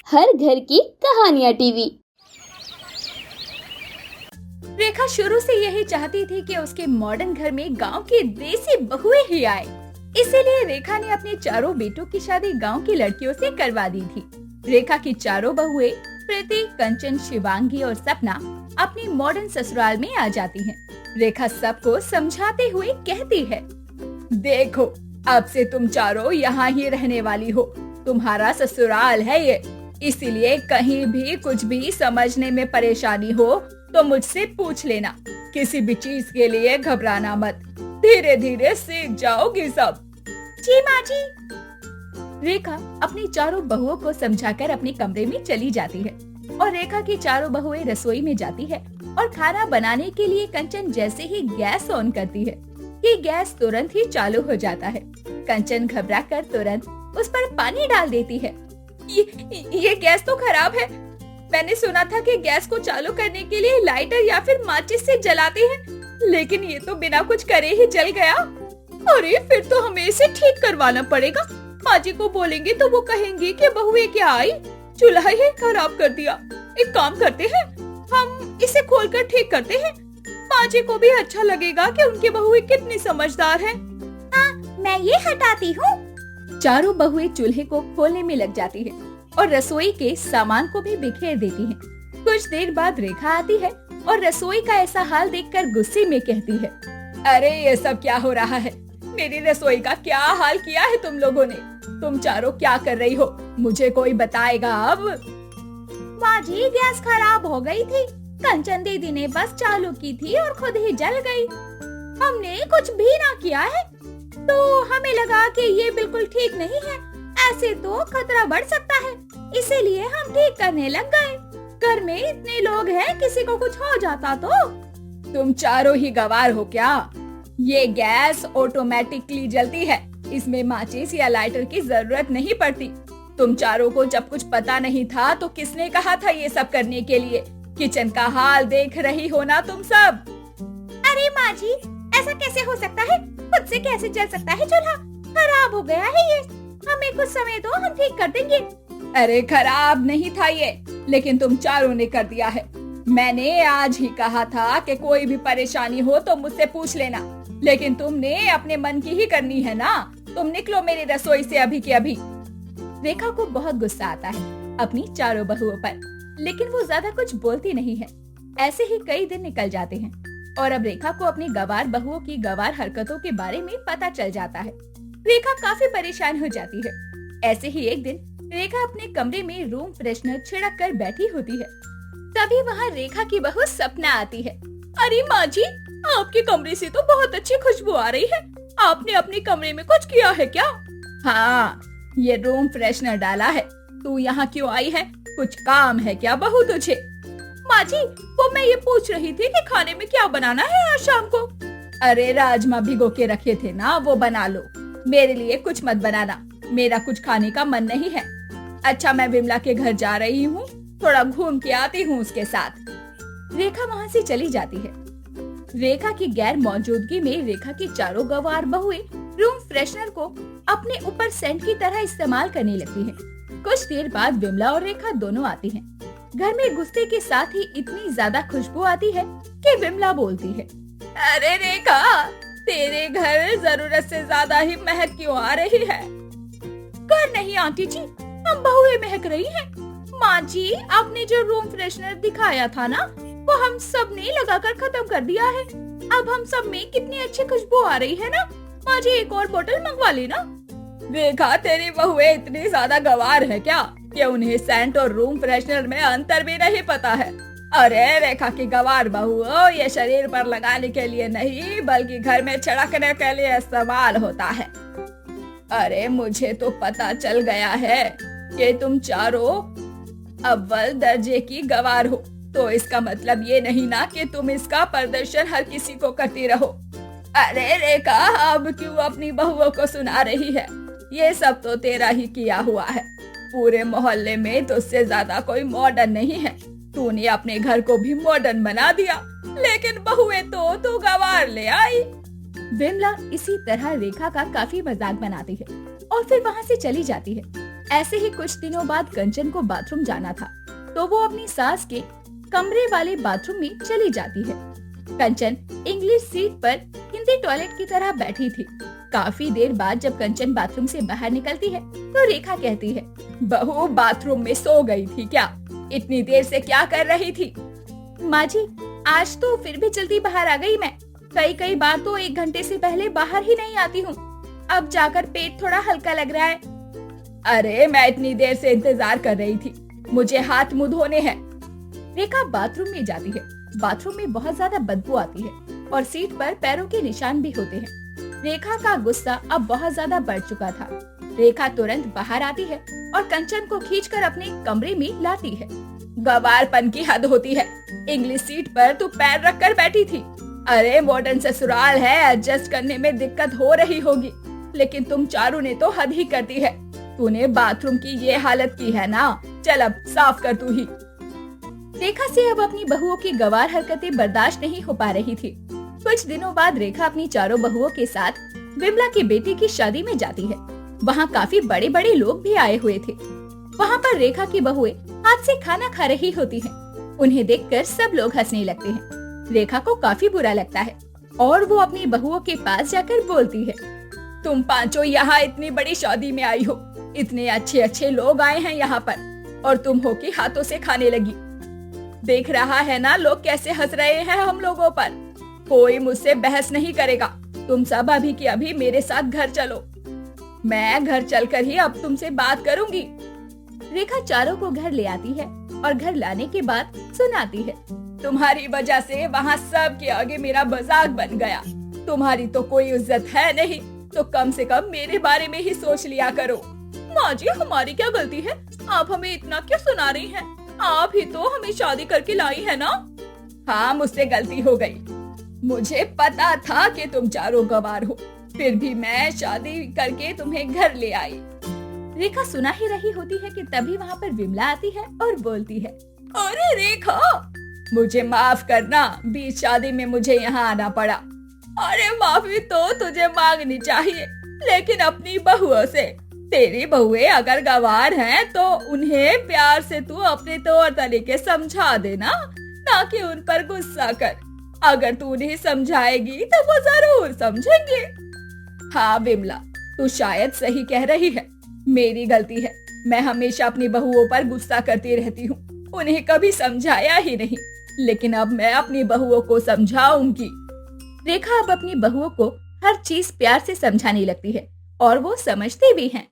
हर घर की कहानियाँ टीवी। रेखा शुरू से यही चाहती थी कि उसके मॉडर्न घर में गांव की देसी बहुएं ही आए। इसीलिए रेखा ने अपने चारों बेटों की शादी गांव की लड़कियों से करवा दी थी। रेखा की चारों बहुएं प्रीति, कंचन, शिवांगी और सपना अपनी मॉडर्न ससुराल में आ जाती हैं। रेखा सबको समझाते हुए कहती है, देखो अब से तुम चारों यहाँ ही रहने वाली हो। तुम्हारा ससुराल है ये, इसीलिए कहीं भी कुछ भी समझने में परेशानी हो तो मुझसे पूछ लेना। किसी भी चीज के लिए घबराना मत, धीरे धीरे सीख जाओगी सब। जी माँ जी। रेखा अपनी चारों बहुओं को समझाकर अपने कमरे में चली जाती है और रेखा की चारों बहुएं रसोई में जाती है और खाना बनाने के लिए कंचन जैसे ही गैस ऑन करती है कि गैस तुरंत ही चालू हो जाता है। कंचन घबराकर तुरंत उस पर पानी डाल देती है। ये गैस तो खराब है। मैंने सुना था कि गैस को चालू करने के लिए लाइटर या फिर माचिस से जलाते हैं, लेकिन ये तो बिना कुछ करे ही जल गया। अरे फिर तो हमें इसे ठीक करवाना पड़ेगा। माँ जी को बोलेंगे तो वो कहेंगे कि बहुएं क्या आई, चूल्हा ही खराब कर दिया। एक काम करते हैं, हम इसे खोलकर ठीक करते हैं। माँ जी को भी अच्छा लगेगा कि उनकी बहुएं कितनी समझदार है। हाँ, मैं ये हटाती हूँ। चारों बहुएं चूल्हे को खोलने में लग जाती है और रसोई के सामान को भी बिखेर देती हैं। कुछ देर बाद रेखा आती है और रसोई का ऐसा हाल देखकर गुस्से में कहती है, अरे ये सब क्या हो रहा है? मेरी रसोई का क्या हाल किया है तुम लोगों ने? तुम चारों क्या कर रही हो? मुझे कोई बताएगा अब? माँ जी, गैस खराब हो गई थी। कंचन दीदी ने बस चालू की थी और खुद ही जल गई। हमने कुछ भी ना किया है, तो हमें लगा कि ये बिल्कुल ठीक नहीं है। ऐसे तो खतरा बढ़ सकता है, इसीलिए हम ठीक करने लग गए। घर में इतने लोग हैं, किसी को कुछ हो जाता तो? तुम चारों ही गवार हो क्या? ये गैस ऑटोमेटिकली जलती है, इसमें माचिस या लाइटर की जरूरत नहीं पड़ती। तुम चारों को जब कुछ पता नहीं था तो किसने कहा था ये सब करने के लिए? किचन का हाल देख रही हो ना तुम सब। अरे माँ जी, ऐसा कैसे हो सकता है? खुद से कैसे जल सकता है चूल्हा? खराब हो गया है ये। हमें कुछ समय दो, हम ठीक कर देंगे। अरे खराब नहीं था ये, लेकिन तुम चारों ने कर दिया है। मैंने आज ही कहा था कि कोई भी परेशानी हो तो मुझसे पूछ लेना, लेकिन तुमने अपने मन की ही करनी है ना। तुम निकलो मेरी रसोई से अभी के अभी। रेखा को बहुत गुस्सा आता है अपनी चारों बहुओं पर, लेकिन वो ज्यादा कुछ बोलती नहीं है। ऐसे ही कई दिन निकल जाते हैं और अब रेखा को अपनी गवार बहुओं की गवार हरकतों के बारे में पता चल जाता है। रेखा काफी परेशान हो जाती है। ऐसे ही एक दिन रेखा अपने कमरे में रूम फ्रेशनर छिड़क कर बैठी होती है। तभी वहाँ रेखा की बहू सपना आती है। अरे माँ जी, आपके कमरे से तो बहुत अच्छी खुशबू आ रही है। आपने अपने कमरे में कुछ किया है क्या? हाँ, ये रूम फ्रेशनर डाला है। तू यहाँ क्यों आई है? कुछ काम है क्या बहू तुझे? माँ जी, वो मैं ये पूछ रही थी कि खाने में क्या बनाना है आज शाम को। अरे राजमा भिगो के रखे थे ना, वो बना लो। मेरे लिए कुछ मत बनाना, मेरा कुछ खाने का मन नहीं है। अच्छा, मैं विमला के घर जा रही हूँ, थोड़ा घूम के आती हूँ उसके साथ। रेखा वहाँ से चली जाती है। रेखा की गैर मौजूदगी में रेखा की चारों गवार बहुएं रूम फ्रेशनर को अपने ऊपर सेंट की तरह इस्तेमाल करने लगती हैं। कुछ देर बाद विमला और रेखा दोनों आती हैं। घर में घुसते के साथ ही इतनी ज्यादा खुशबू आती है कि विमला बोलती है, अरे रेखा, तेरे घर जरूरत से ज्यादा ही महक क्यों आ रही है? घर नहीं आंटी जी, हम बहुएं महक रही हैं। माँ जी, आपने जो रूम फ्रेशनर दिखाया था ना, वो हम सब ने लगाकर खत्म कर दिया है। अब हम सब में कितनी अच्छी खुशबू आ रही है ना। माँ जी, एक और बोतल मंगवा लेना। रेखा, तेरी बहुएं इतनी ज्यादा गवार है क्या कि उन्हें सेंट और रूम फ्रेशनर में अंतर भी नहीं पता है? अरे रेखा की गवार बहुओं, ये शरीर पर लगाने के लिए नहीं बल्कि घर में छिड़कने के लिए इस्तेमाल होता है। अरे मुझे तो पता चल गया है कि तुम चारों अव्वल दर्जे की गवार हो, तो इसका मतलब ये नहीं ना कि तुम इसका प्रदर्शन हर किसी को करती रहो। अरे रेखा, अब क्यों अपनी बहुओं को सुना रही है? ये सब तो तेरा ही किया हुआ है। पूरे मोहल्ले में तुझसे ज्यादा कोई मॉडर्न नहीं है। तूने अपने घर को भी मॉडर्न बना दिया, लेकिन बहुएं तो तू गवार ले आई। विमला इसी तरह रेखा का काफी मजाक बनाती है और फिर वहाँ से चली जाती है। ऐसे ही कुछ दिनों बाद कंचन को बाथरूम जाना था, तो वो अपनी सास के कमरे वाले बाथरूम में चली जाती है। कंचन इंग्लिश सीट पर हिंदी टॉयलेट की तरह बैठी थी। काफी देर बाद जब कंचन बाथरूम से बाहर निकलती है तो रेखा कहती है, बहू बाथरूम में सो गई थी क्या? इतनी देर से क्या कर रही थी? माँ जी, आज तो फिर भी जल्दी बाहर आ गई मैं। कई बार तो 1 घंटे से पहले बाहर ही नहीं आती हूँ। अब जाकर पेट थोड़ा हल्का लग रहा है। अरे मैं इतनी देर से इंतजार कर रही थी, मुझे हाथ मुंह धोने हैं। रेखा बाथरूम में जाती है। बाथरूम में बहुत ज्यादा बदबू आती है और सीट पर पैरों के निशान भी होते हैं। रेखा का गुस्सा अब बहुत ज्यादा बढ़ चुका था। रेखा तुरंत बाहर आती है और कंचन को खींचकर अपने कमरे में लाती है। गवारपन की हद होती है, इंग्लिश सीट पर तू पैर रखकर बैठी थी। अरे मॉडर्न ससुराल है, एडजस्ट करने में दिक्कत हो रही होगी, लेकिन तुम चारों ने तो हद ही कर दी है। तूने बाथरूम की ये हालत की है ना, चल अब साफ कर तू ही। रेखा से अब अपनी बहुओं की गवार हरकतें बर्दाश्त नहीं हो पा रही थी। कुछ दिनों बाद रेखा अपनी चारों बहुओं के साथ विमला की बेटी की शादी में जाती है। वहाँ काफी बड़े बड़े लोग भी आए हुए थे। वहाँ पर रेखा की बहुएं हाथ से खाना खा रही होती हैं। उन्हें देखकर सब लोग हंसने लगते हैं। रेखा को काफी बुरा लगता है और वो अपनी बहुओं के पास जाकर बोलती है, तुम पांचों यहाँ इतनी बड़ी शादी में आई हो, इतने अच्छे अच्छे लोग आए हैं यहाँ पर और तुम हो कि हाथों से खाने लगी। देख रहा है ना लोग कैसे हंस रहे हैं हम लोगों पर। कोई मुझसे बहस नहीं करेगा। तुम सब अभी की अभी मेरे साथ घर चलो। मैं घर चलकर ही अब तुमसे बात करूंगी। रेखा चारों को घर ले आती है और घर लाने के बाद सुनाती है, तुम्हारी वजह से वहाँ सब के आगे मेरा मजाक बन गया। तुम्हारी तो कोई इज्जत है नहीं, तो कम से कम मेरे बारे में ही सोच लिया करो। माँ जी, हमारी क्या गलती है? आप हमें इतना क्यों सुना रही हैं? आप ही तो हमें शादी करके लाई है ना। हाँ, मुझसे गलती हो गई। मुझे पता था कि तुम चारों गवार हो, फिर भी मैं शादी करके तुम्हें घर ले आई। रेखा सुना ही रही होती है कि तभी वहाँ पर विमला आती है और बोलती है, अरे रेखा, मुझे माफ करना, बीच शादी में मुझे यहाँ आना पड़ा। अरे माफी तो तुझे मांगनी चाहिए, लेकिन अपनी बहुओं से। तेरी बहुएं अगर गवार हैं तो उन्हें प्यार से तू अपने तौर तरीके समझा देना, ना कि उन पर गुस्सा कर। अगर तू उन्हें समझाएगी तो वो जरूर समझेंगे। हाँ विमला, तू शायद सही कह रही है, मेरी गलती है। मैं हमेशा अपनी बहुओं पर गुस्सा करती रहती हूँ, उन्हें कभी समझाया ही नहीं, लेकिन अब मैं अपनी बहुओं को समझाऊंगी। रेखा अब अपनी बहुओं को हर चीज प्यार से समझाने लगती है और वो समझते भी हैं।